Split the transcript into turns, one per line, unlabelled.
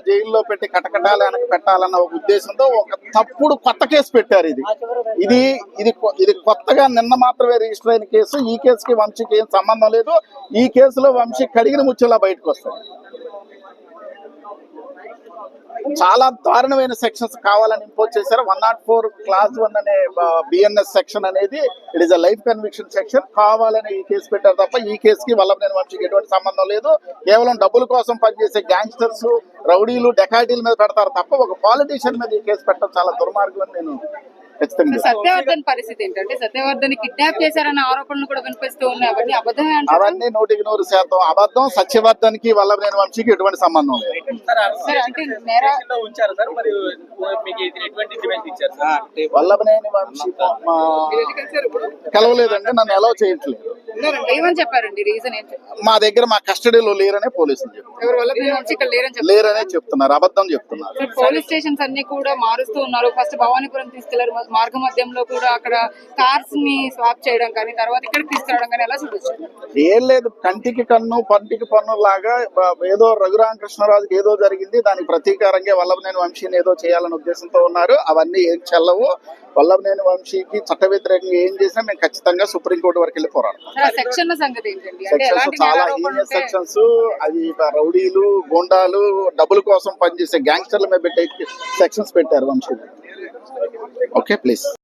జైల్లో పెట్టి కటకటాలు వెనక పెట్టాలన్న ఒక ఉద్దేశంతో ఒక తప్పుడు కొత్త కేసు పెట్టారు. ఇది కొత్తగా నిన్న మాత్రమే రిజిస్టర్ అయిన కేసు. ఈ కేసుకి వంశీకి ఏం సంబంధం లేదు. ఈ కేసులో వంశీ కడిగిన ముచ్చేలా బయటకు వస్తాయి. చాలా దారుణమైన సెక్షన్స్ కావాలని ఇంపోజ్ చేశారు. 104 క్లాస్ 1 అనే బిఎన్ఎస్ సెక్షన్ అనేది it is a life conviction section. కావాలని ఈ కేసు పెట్టారు తప్ప ఈ కేసుకి వల్లభనేని వంశీకి ఎటువంటి సంబంధం లేదు. కేవలం డబ్బుల కోసం పనిచేసే గ్యాంగ్స్టర్స్, రౌడీలు, డకాటీల మీద పెడతారు తప్ప ఒక పాలిటీషియన్ మీద ఈ కేసు పెట్టడం చాలా దుర్మార్గం అని నేను ఖచ్చితంగా.
సత్యవర్ధన్ పరిస్థితి ఏంటంటే సత్యవర్ధన్ కిడ్నాప్ చేశారన్న ఆరోపణలు కూడా వినిపిస్తూ ఉన్నాయి. అవన్నీ అబద్ధమే అంటారా?
అవన్నీ 100% అబద్ధం. సత్యవర్ధన్ కి వల్లభనేని వంశీకి ఎటువంటి సంబంధం లేదు. వల్లభనేని వంశీ కలవలేదండి, నన్ను అలౌ చేయట్లేదు.
ఏమని చెప్పారండి? రీజన్ ఏంటి?
మా దగ్గర మా కస్టడీలో లేరనే పోలీసులు చెప్తున్నారు. లేరనే చెప్తున్నారు, అబద్ధం చెప్తున్నారు.
పోలీస్ స్టేషన్స్ అన్ని కూడా మారుస్తూ ఉన్నారు. ఫస్ట్ భవానీపురం తీసుకెళ్లారు, మార్గ మధ్యంలో కూడా అక్కడ కార్స్ ని స్వాప్ చేయడం కానీ తర్వాత ఇక్కడ తీసుకురావడం కానీ ఎలా చూడొచ్చు?
ఏం లేదు, కంటికి కన్ను పంటికి పన్ను లాగా ఏదో రఘురామకృష్ణరాజుకి ఏదో జరిగింది, దానికి ప్రతీకారంగా వల్లభనేని వంశీని ఏదో చేయాలనే ఉద్దేశంతో ఉన్నారు. అవన్నీ ఏం చెల్లవు. వల్లభనేని వంశీకి చట్ట వ్యతిరేకంగా ఏం చేసినా మేము ఖచ్చితంగా సుప్రీంకోర్టు వరకు వెళ్ళి పోరాడతాం.
సెక్షన్ల సంగతి ఏంటండి?
సెక్షన్స్ చాలా హీనియస్ సెక్షన్స్. అది రౌడీలు, గోండాలు, డబ్బుల కోసం పనిచేసే గ్యాంగ్స్టర్ల మీద పెట్టే సెక్షన్స్ పెట్టారు వంశీ. Okay please.